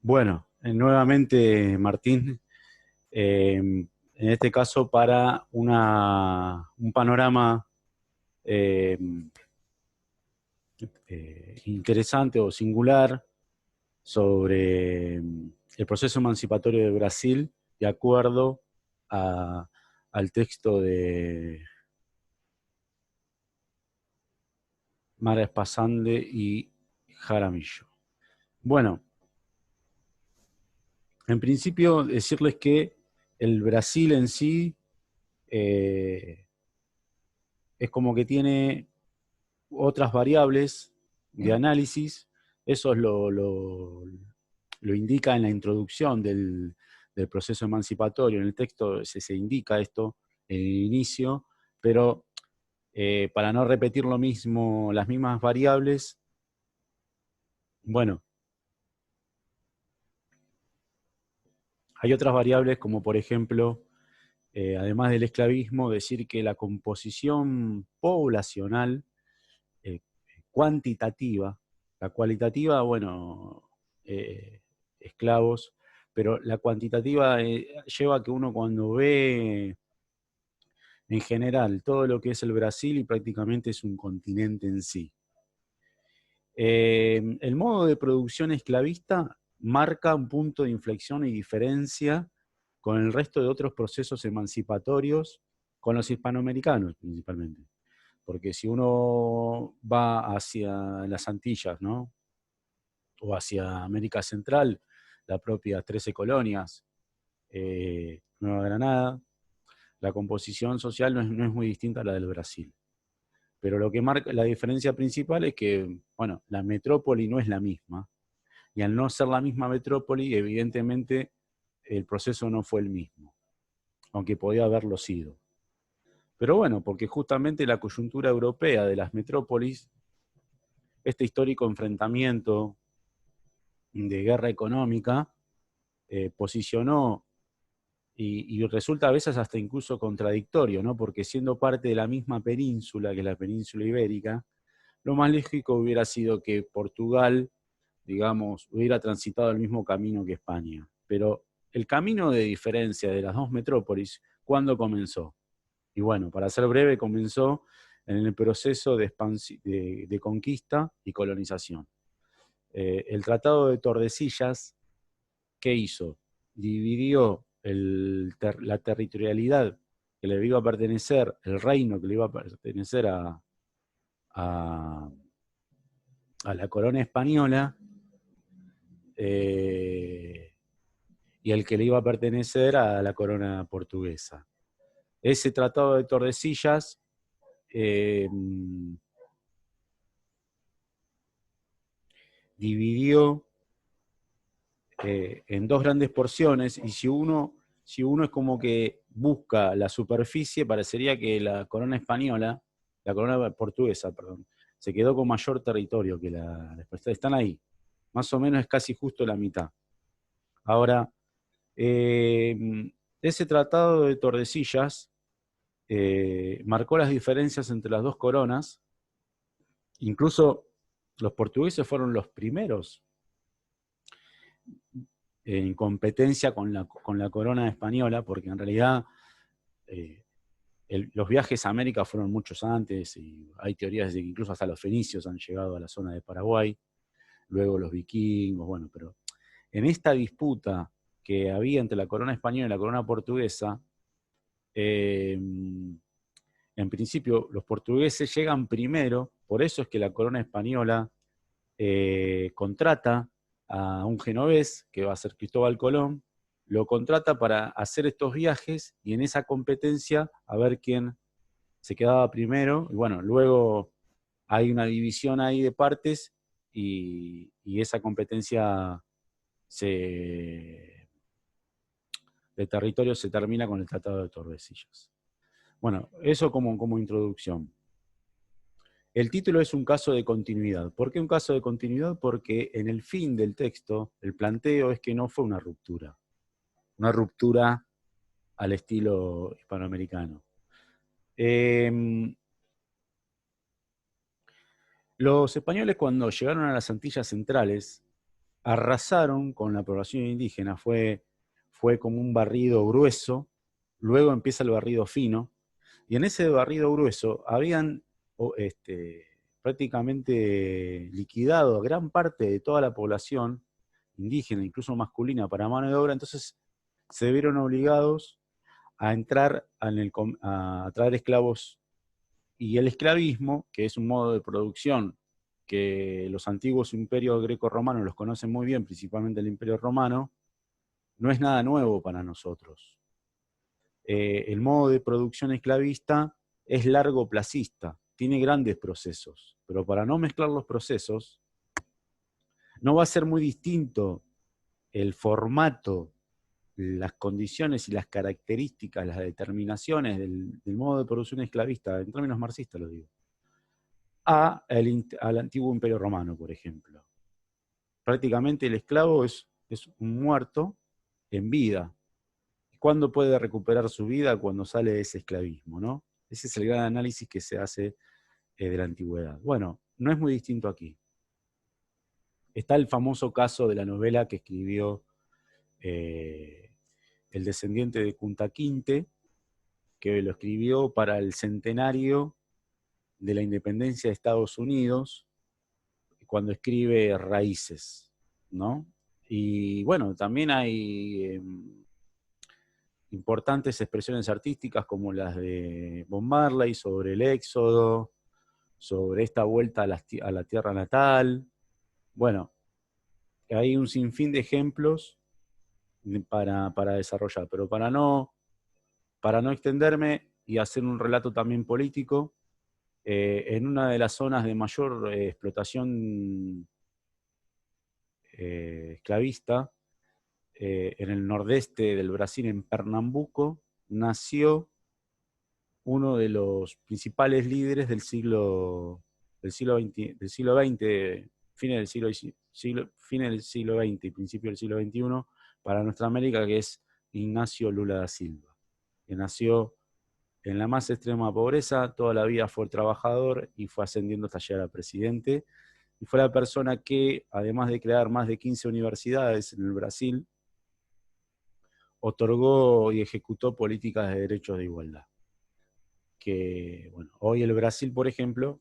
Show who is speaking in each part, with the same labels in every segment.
Speaker 1: Bueno, nuevamente Martín, en este caso para un panorama eh, interesante o singular sobre el proceso emancipatorio de Brasil, de acuerdo a- al texto de Mara Espasande y Jaramillo. Bueno, en principio decirles que el Brasil en sí eh, es como que tiene otras variables de análisis. Eso es lo indica en la introducción del proceso emancipatorio. En el texto se indica esto en el inicio, pero para no repetir lo mismo, las mismas variables, bueno, hay otras variables como por ejemplo, además del esclavismo, decir que la composición poblacional eh, cuantitativa, la cualitativa, bueno, esclavos, pero la cuantitativa lleva a que uno cuando ve en general todo lo que es el Brasil y prácticamente es un continente en sí. El modo de producción esclavista marca un punto de inflexión y diferencia con el resto de otros procesos emancipatorios, con los hispanoamericanos principalmente. Porque si uno va hacia las Antillas, ¿no? O hacia América Central, la propia 13 colonias, Nueva Granada, la composición social no es muy distinta a la del Brasil. Pero lo que marca la diferencia principal es que, bueno, la metrópoli no es la misma, y al no ser la misma metrópoli, evidentemente el proceso no fue el mismo, aunque podía haberlo sido. Pero bueno, porque justamente la coyuntura europea de las metrópolis, este histórico enfrentamiento de guerra económica, posicionó y resulta a veces hasta incluso contradictorio, ¿no? Porque siendo parte de la misma península, que es la península ibérica, lo más lógico hubiera sido que Portugal, digamos, hubiera transitado el mismo camino que España. Pero el camino de diferencia de las dos metrópolis, ¿cuándo comenzó? Y bueno, para ser breve, comenzó en el proceso de conquista y colonización. El Tratado de Tordesillas, ¿qué hizo? Dividió la territorialidad que le iba a pertenecer, el reino que le iba a pertenecer a, a la corona española, eh, y el que le iba a pertenecer a la corona portuguesa. Ese Tratado de Tordesillas dividió en dos grandes porciones, y si uno es como que busca la superficie, parecería que la corona española, la corona portuguesa, perdón, se quedó con mayor territorio que la están ahí, más o menos es casi justo la mitad. Ahora, eh, ese tratado de Tordesillas marcó las diferencias entre las dos coronas, incluso los portugueses fueron los primeros en competencia con la corona española, porque en realidad eh, los viajes a América fueron muchos antes, y hay teorías de que incluso hasta los fenicios han llegado a la zona de Paraguay, luego los vikingos, bueno, pero en esta disputa que había entre la corona española y la corona portuguesa, en principio los portugueses llegan primero, por eso es que la corona española contrata a un genovés, que va a ser Cristóbal Colón, lo contrata para hacer estos viajes y en esa competencia a ver quién se quedaba primero. Y bueno, luego hay una división ahí de partes y esa competencia de territorio se termina con el Tratado de Tordesillas. Bueno, eso como introducción. El título es un caso de continuidad. ¿Por qué un caso de continuidad? Porque en el fin del texto, el planteo es que no fue una ruptura al estilo hispanoamericano. Los españoles cuando llegaron a las Antillas Centrales, arrasaron con la población indígena, fue como un barrido grueso, luego empieza el barrido fino, y en ese barrido grueso habían prácticamente liquidado a gran parte de toda la población indígena, incluso masculina, para mano de obra. Entonces se vieron obligados a entrar a traer esclavos, y el esclavismo, que es un modo de producción que los antiguos imperios greco-romanos los conocen muy bien, principalmente el Imperio Romano, no es nada nuevo para nosotros. El modo de producción esclavista es largo placista, tiene grandes procesos, pero para no mezclar los procesos, no va a ser muy distinto el formato, las condiciones y las características, las determinaciones del modo de producción esclavista, en términos marxistas lo digo, al antiguo Imperio Romano, por ejemplo. Prácticamente el esclavo es un muerto en vida. ¿Cuándo puede recuperar su vida? Cuando sale de ese esclavismo, ¿no? Ese es el gran análisis que se hace de la antigüedad. Bueno, no es muy distinto aquí. Está el famoso caso de la novela que escribió el descendiente de Kunta Kinte, que lo escribió para el centenario de la independencia de Estados Unidos, cuando escribe Raíces, ¿no? Y bueno, también hay importantes expresiones artísticas como las de Bob Marley sobre el éxodo, sobre esta vuelta a la tierra natal. Bueno, hay un sinfín de ejemplos para desarrollar, pero para no extenderme y hacer un relato también político, en una de las zonas de mayor explotación esclavista, en el nordeste del Brasil, en Pernambuco, nació uno de los principales líderes del siglo XX, fines del siglo XX y principio del siglo XXI, para nuestra América, que es Ignacio Lula da Silva, que nació en la más extrema pobreza, toda la vida fue trabajador y fue ascendiendo hasta llegar a presidente, y fue la persona que, además de crear más de 15 universidades en el Brasil, otorgó y ejecutó políticas de derechos de igualdad. Que, bueno, hoy el Brasil, por ejemplo,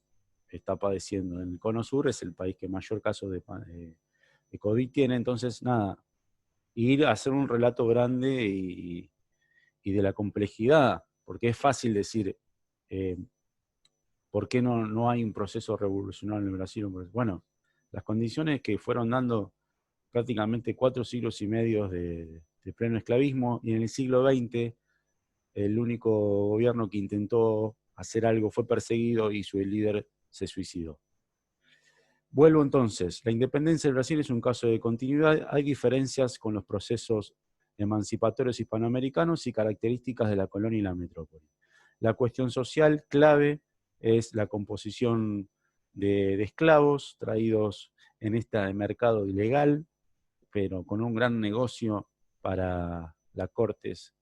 Speaker 1: está padeciendo. En el Cono Sur es el país que mayor casos de COVID tiene. Entonces, nada, ir a hacer un relato grande y de la complejidad, porque es fácil decir, ¿por qué no hay un proceso revolucionario en el Brasil? Bueno, las condiciones que fueron dando prácticamente 4 siglos y medio de pleno esclavismo, y en el siglo XX el único gobierno que intentó hacer algo fue perseguido y su líder se suicidó. Vuelvo entonces, la independencia del Brasil es un caso de continuidad, hay diferencias con los procesos emancipatorios hispanoamericanos y características de la colonia y la metrópoli. La cuestión social clave es la composición de esclavos traídos en este mercado ilegal, pero con un gran negocio para las cortes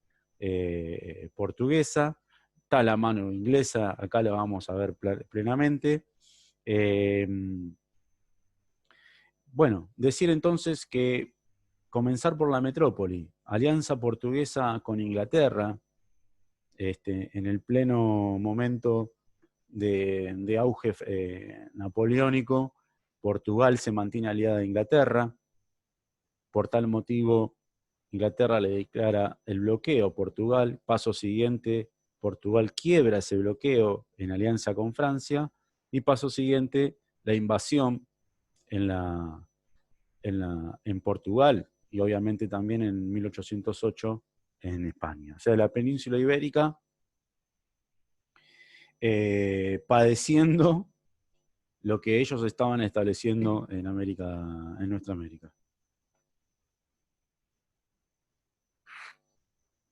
Speaker 1: portuguesa. Está la mano inglesa, acá la vamos a ver plenamente. Bueno, decir entonces que comenzar por la metrópoli, alianza portuguesa con Inglaterra, en el pleno momento de auge napoleónico, Portugal se mantiene aliada a Inglaterra. Por tal motivo, Inglaterra le declara el bloqueo a Portugal. Paso siguiente, Portugal quiebra ese bloqueo en alianza con Francia. Y paso siguiente, la invasión en Portugal y obviamente también en 1808 en España. O sea, la península ibérica padeciendo lo que ellos estaban estableciendo en nuestra América.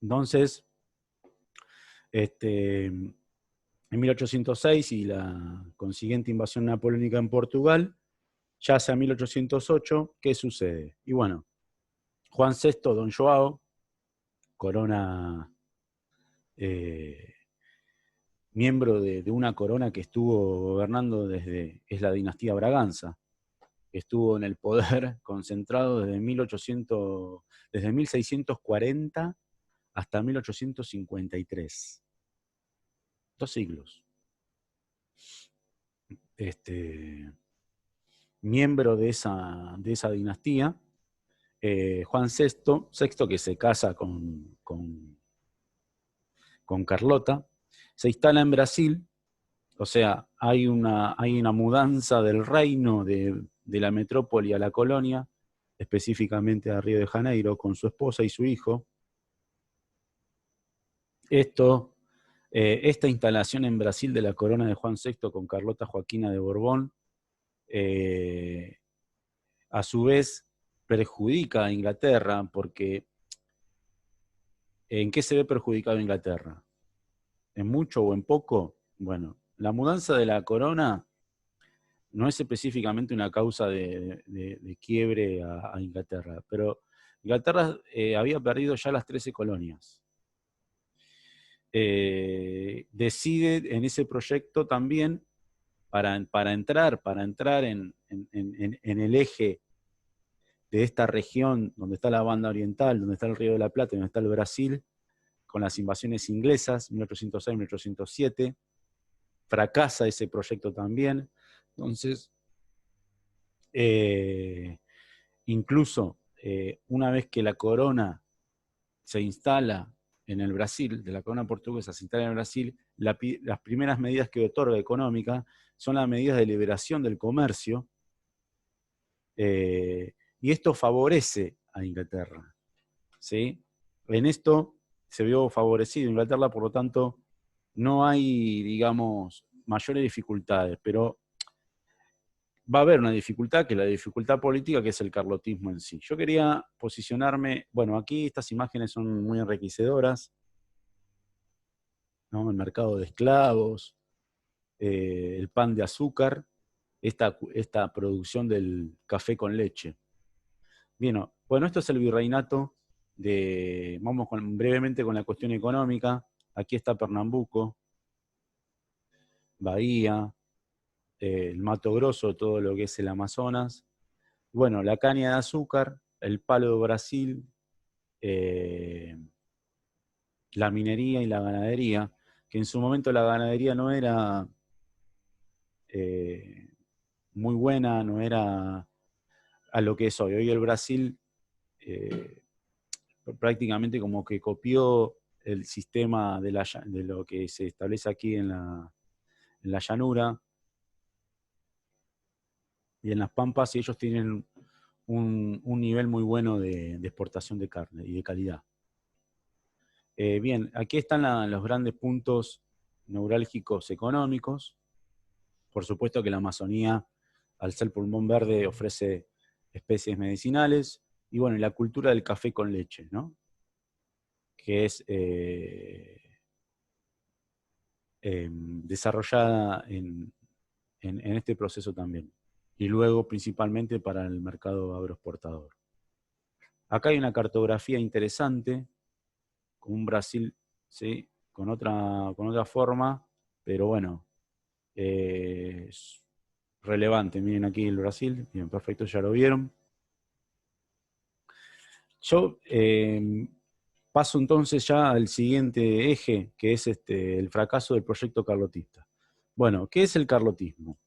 Speaker 1: Entonces, en 1806 y la consiguiente invasión napoleónica en Portugal, ya hacia 1808, ¿qué sucede? Y bueno, Juan VI, Don Joao, corona, miembro de una corona que estuvo gobernando es la dinastía Braganza, que estuvo en el poder concentrado desde 1640 hasta 1853. 2 siglos. Miembro de esa dinastía, Juan VI, que se casa con Carlota, se instala en Brasil. O sea, hay una mudanza del reino de la metrópoli a la colonia, específicamente a Río de Janeiro, con su esposa y su hijo. Esta instalación en Brasil de la corona de Juan VI con Carlota Joaquina de Borbón, a su vez perjudica a Inglaterra, porque ¿en qué se ve perjudicado Inglaterra? ¿En mucho o en poco? Bueno, la mudanza de la corona no es específicamente una causa de quiebre a Inglaterra, pero Inglaterra había perdido ya las 13 colonias. Decide en ese proyecto también, para entrar en el eje de esta región donde está la banda oriental, donde está el Río de la Plata, donde está el Brasil, con las invasiones inglesas, 1806-1807, fracasa ese proyecto también. Entonces, incluso una vez que la corona se instala en el Brasil, de la corona portuguesa se instala en el Brasil, las primeras medidas que otorga económica son las medidas de liberación del comercio, y esto favorece a Inglaterra, ¿sí? En esto se vio favorecido Inglaterra, por lo tanto, no hay, digamos, mayores dificultades, pero va a haber una dificultad, que es la dificultad política, que es el carlotismo en sí. Yo quería posicionarme, bueno, aquí estas imágenes son muy enriquecedoras, ¿no? El mercado de esclavos, el pan de azúcar, esta producción del café con leche. Bien, bueno, esto es el virreinato vamos brevemente con la cuestión económica. Aquí está Pernambuco, Bahía, el Mato Grosso, todo lo que es el Amazonas. Bueno, la caña de azúcar, el palo de Brasil, la minería y la ganadería, que en su momento la ganadería no era muy buena, no era a lo que es hoy. Hoy el Brasil prácticamente como que copió el sistema de lo que se establece aquí en la llanura y en las pampas, y ellos tienen un nivel muy bueno de exportación de carne y de calidad. Bien, aquí están los grandes puntos neurálgicos económicos. Por supuesto que la Amazonía, al ser pulmón verde, ofrece especies medicinales. Y bueno, y la cultura del café con leche, ¿no? Que es desarrollada en este proceso también. Y luego principalmente para el mercado agroexportador. Acá hay una cartografía interesante, con un Brasil, ¿sí? con otra forma, pero bueno, es relevante. Miren aquí el Brasil, bien, perfecto, ya lo vieron. Yo paso entonces ya al siguiente eje, que es el fracaso del proyecto carlotista. Bueno, ¿qué es el carlotismo?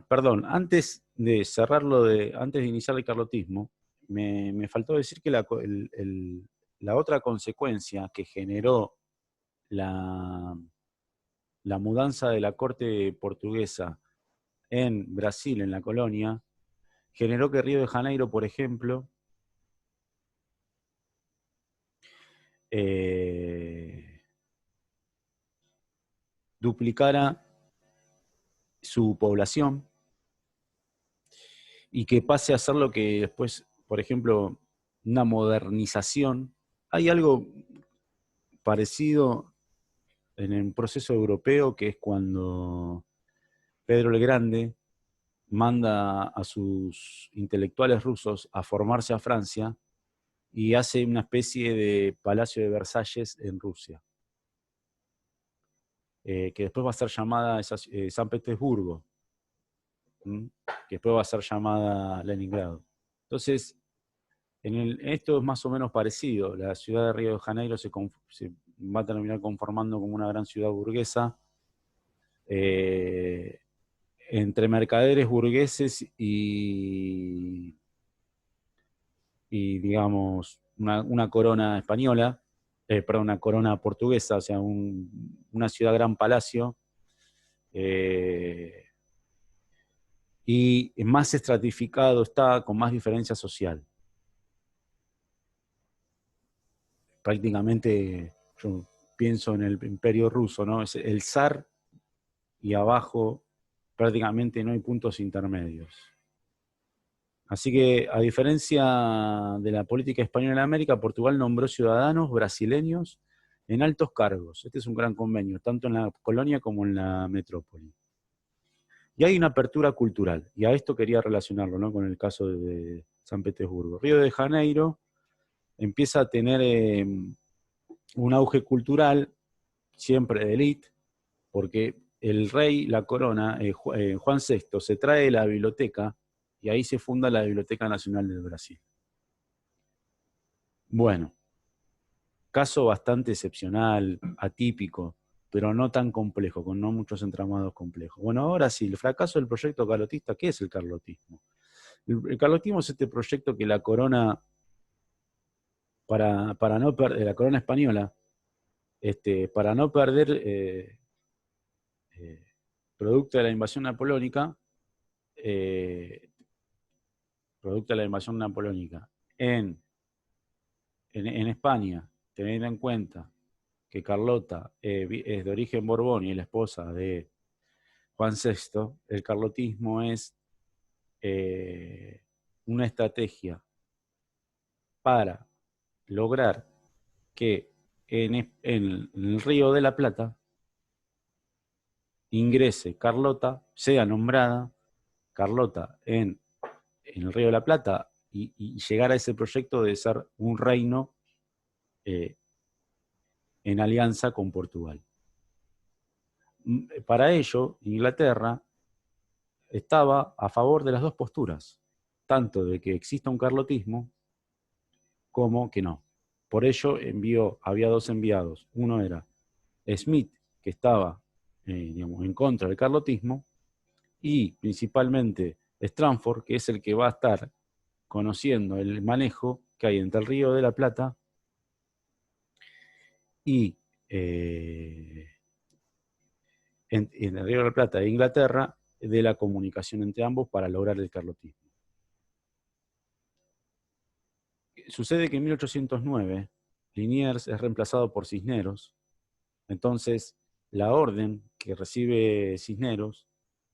Speaker 1: Perdón, antes de antes de iniciar el carlotismo, me faltó decir que la otra consecuencia que generó la mudanza de la corte portuguesa en Brasil, en la colonia, generó que Río de Janeiro, por ejemplo, duplicara su población y que pase a ser lo que después, por ejemplo, una modernización. Hay algo parecido en el proceso europeo, que es cuando Pedro el Grande manda a sus intelectuales rusos a formarse a Francia y hace una especie de Palacio de Versalles en Rusia. que después va a ser llamada San Petersburgo, que después va a ser llamada Leningrado. Entonces, esto es más o menos parecido. La ciudad de Río de Janeiro se va a terminar conformando como una gran ciudad burguesa, entre mercaderes burgueses y digamos, una corona española, perdón, una corona portuguesa, o sea, una ciudad gran palacio, y más estratificado está, con más diferencia social. Prácticamente, yo pienso en el Imperio Ruso, ¿no? Es el zar y abajo prácticamente no hay puntos intermedios. Así que, a diferencia de la política española en América, Portugal nombró ciudadanos brasileños en altos cargos. Este es un gran convenio, tanto en la colonia como en la metrópoli. Y hay una apertura cultural, y a esto quería relacionarlo, ¿no?, con el caso de San Petersburgo. Río de Janeiro empieza a tener un auge cultural, siempre de élite, porque el rey, la corona, Juan VI, se trae la biblioteca, y ahí se funda la Biblioteca Nacional del Brasil. Bueno, caso bastante excepcional, atípico, pero no tan complejo, con no muchos entramados complejos. Bueno, ahora sí, el fracaso del proyecto carlotista. ¿Qué es el carlotismo? El carlotismo es este proyecto que la corona, para no perder, la corona española, para no perder, producto de la invasión napoleónica, eh, en España, teniendo en cuenta que Carlota es de origen Borbón y es la esposa de Juan VI, el carlotismo es una estrategia para lograr que en el Río de la Plata ingrese Carlota, sea nombrada Carlota en el Río de la Plata, y llegar a ese proyecto de ser un reino en alianza con Portugal. Para ello, Inglaterra estaba a favor de las dos posturas, tanto de que exista un carlotismo como que no. Por ello había dos enviados. Uno era Smith, que estaba digamos, en contra del carlotismo, y principalmente Stranford, que es el que va a estar conociendo el manejo que hay entre el Río de la Plata y en el Río de la Plata e Inglaterra, de la comunicación entre ambos para lograr el carlotismo. Sucede que en 1809 Liniers es reemplazado por Cisneros. Entonces, la orden que recibe Cisneros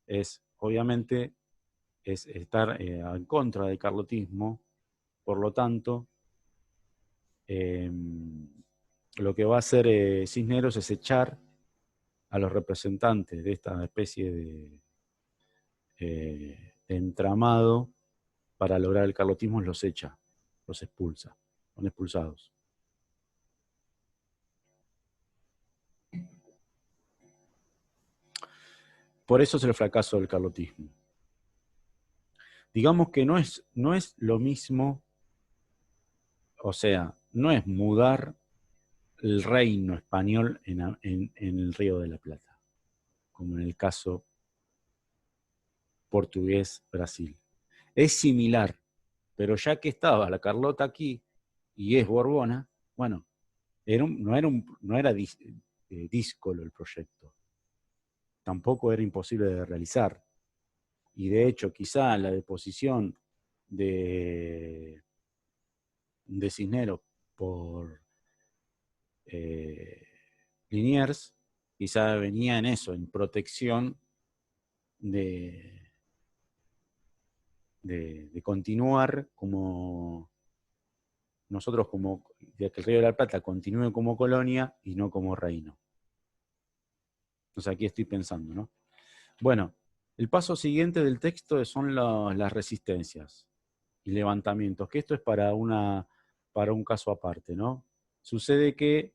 Speaker 1: es, obviamente, es estar en contra del carlotismo. Por lo tanto, lo que va a hacer Cisneros es echar a los representantes de esta especie de entramado para lograr el carlotismo, los echa, los expulsa, son expulsados. Por eso es el fracaso del carlotismo. Digamos que no es lo mismo, o sea, no es mudar el reino español en el Río de la Plata, como en el caso portugués-Brasil. Es similar, pero ya que estaba la Carlota aquí y es Borbona, bueno, no era díscolo el proyecto. Tampoco era imposible de realizar. Y de hecho, quizá la deposición de Cisneros por Liniers, quizá venía en eso, en protección de continuar como nosotros, de que el Río de la Plata continúe como colonia y no como reino. Entonces aquí estoy pensando, ¿no? Bueno, el paso siguiente del texto son las resistencias y levantamientos, que esto es para un caso aparte, ¿no? Sucede que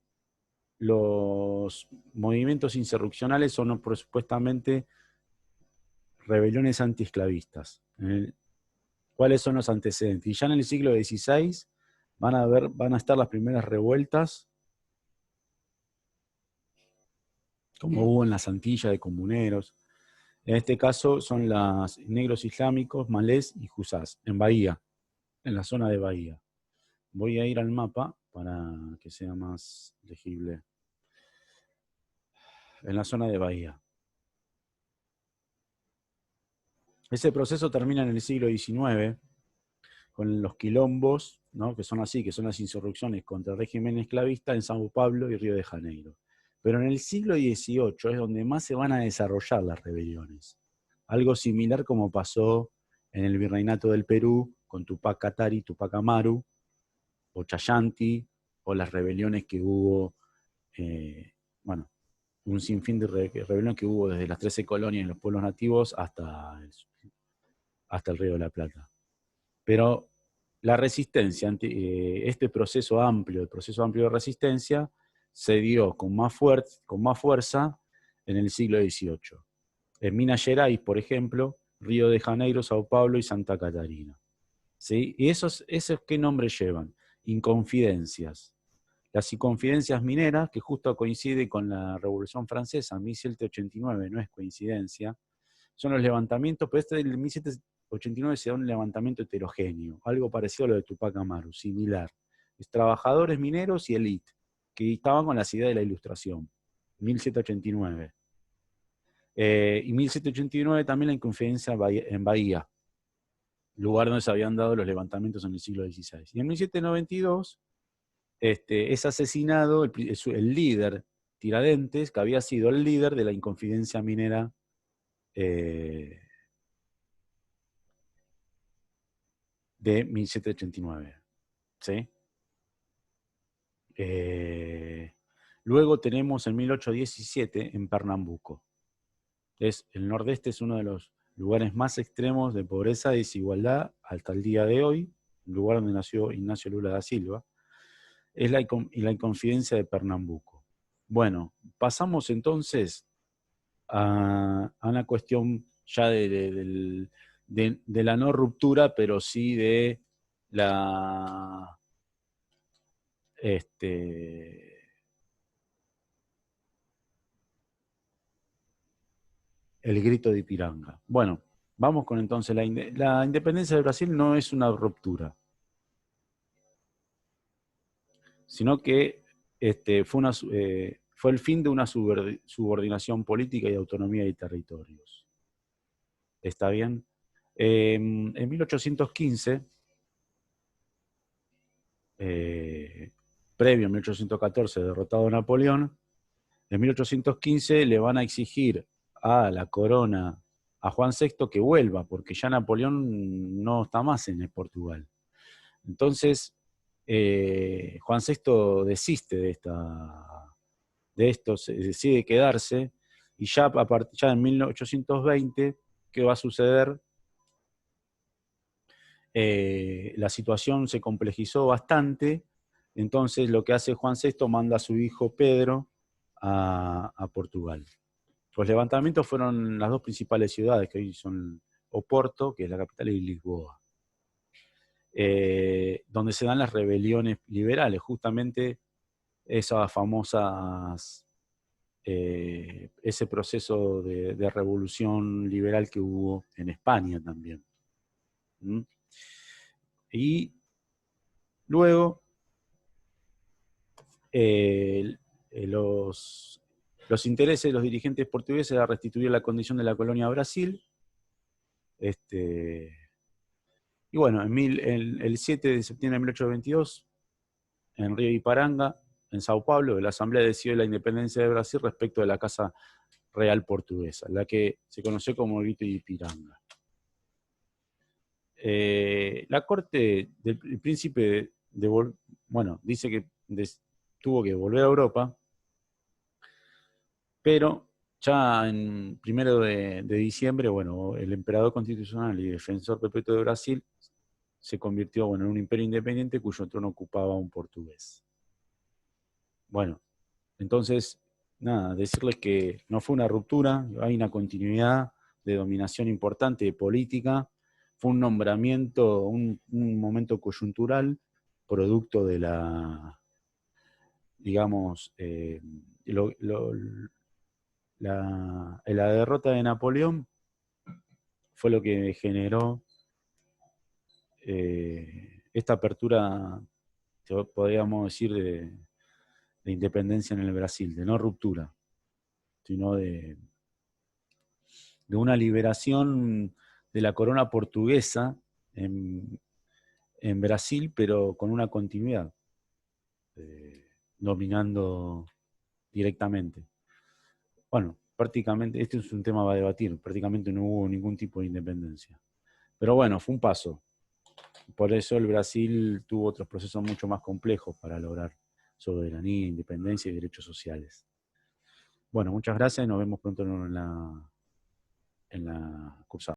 Speaker 1: los movimientos insurreccionales son supuestamente rebeliones antiesclavistas. ¿Cuáles son los antecedentes? Y ya en el siglo XVI van a estar las primeras revueltas, como hubo en las Antillas de comuneros. En este caso son los negros islámicos, malés y jusás, en Bahía, en la zona de Bahía. Voy a ir al mapa para que sea más legible. En la zona de Bahía. Ese proceso termina en el siglo XIX, con los quilombos, ¿no? Que son así, que son las insurrecciones contra el régimen esclavista en Sao Paulo y Río de Janeiro. Pero en el siglo XVIII es donde más se van a desarrollar las rebeliones. Algo similar como pasó en el Virreinato del Perú con Tupac Katari, Tupac Amaru, o Chayanti, o las rebeliones que hubo, bueno, un sinfín de rebeliones que hubo desde las 13 colonias en los pueblos nativos hasta el Río de la Plata. Pero la resistencia ante este proceso amplio, el proceso amplio de resistencia, se dio con más fuerza en el siglo XVIII. En Minas Gerais, por ejemplo, Río de Janeiro, Sao Paulo y Santa Catarina. ¿Sí? ¿Y esos qué nombres llevan? Inconfidencias. Las inconfidencias mineras, que justo coincide con la Revolución Francesa, 1789, no es coincidencia, son los levantamientos, pero este del 1789 se da un levantamiento heterogéneo, algo parecido a lo de Tupac Amaru, similar. Es trabajadores mineros y élite, que estaban con las ideas de la Ilustración, 1789. Y 1789 también la inconfidencia en Bahía, lugar donde se habían dado los levantamientos en el siglo XVI. Y en 1792 es asesinado el líder Tiradentes, que había sido el líder de la inconfidencia minera de 1789. ¿Sí? Luego tenemos en 1817 en Pernambuco. El nordeste es uno de los lugares más extremos de pobreza y desigualdad hasta el día de hoy, el lugar donde nació Ignacio Lula da Silva, es la inconfidencia de Pernambuco. Bueno, pasamos entonces a una cuestión ya de la no ruptura, pero sí de la el grito de Ipiranga. Bueno, vamos con entonces la independencia de Brasil no es una ruptura, sino que fue el fin de una subordinación política y autonomía de territorios. ¿Está bien? En 1815, previo a 1814, derrotado Napoleón, en 1815 le van a exigir a la corona, a Juan VI, que vuelva, porque ya Napoleón no está más en Portugal. Entonces, Juan VI desiste de esto, decide quedarse, y ya en 1820, ¿qué va a suceder? La situación se complejizó bastante, entonces lo que hace Juan VI manda a su hijo Pedro a Portugal. Los levantamientos fueron las dos principales ciudades, que hoy son Oporto, que es la capital, y Lisboa, donde se dan las rebeliones liberales, justamente esas famosas, ese proceso de revolución liberal que hubo en España también. ¿Mm? Y luego los intereses de los dirigentes portugueses era restituir la condición de la colonia a Brasil. Y bueno, el 7 de septiembre de 1822, en Río de Iparanga, en Sao Paulo, la Asamblea decidió la independencia de Brasil respecto de la Casa Real Portuguesa, la que se conoció como el Grito de Ipiranga. La corte del príncipe dice que tuvo que volver a Europa, pero ya en 1 de diciembre, bueno, el emperador constitucional y defensor perpetuo de Brasil se convirtió, bueno, en un imperio independiente cuyo trono ocupaba un portugués. Bueno, Entonces, nada, decirles que no fue una ruptura, hay una continuidad de dominación importante de política, fue un nombramiento, un momento coyuntural, producto de la, digamos, la derrota de Napoleón fue lo que generó esta apertura, podríamos decir, de independencia en el Brasil, de no ruptura, sino de una liberación de la corona portuguesa en Brasil, pero con una continuidad, dominando directamente. Bueno, prácticamente, este es un tema a debatir, prácticamente no hubo ningún tipo de independencia. Pero bueno, fue un paso. Por eso el Brasil tuvo otros procesos mucho más complejos para lograr soberanía, independencia y derechos sociales. Bueno, muchas gracias y nos vemos pronto en la cursada.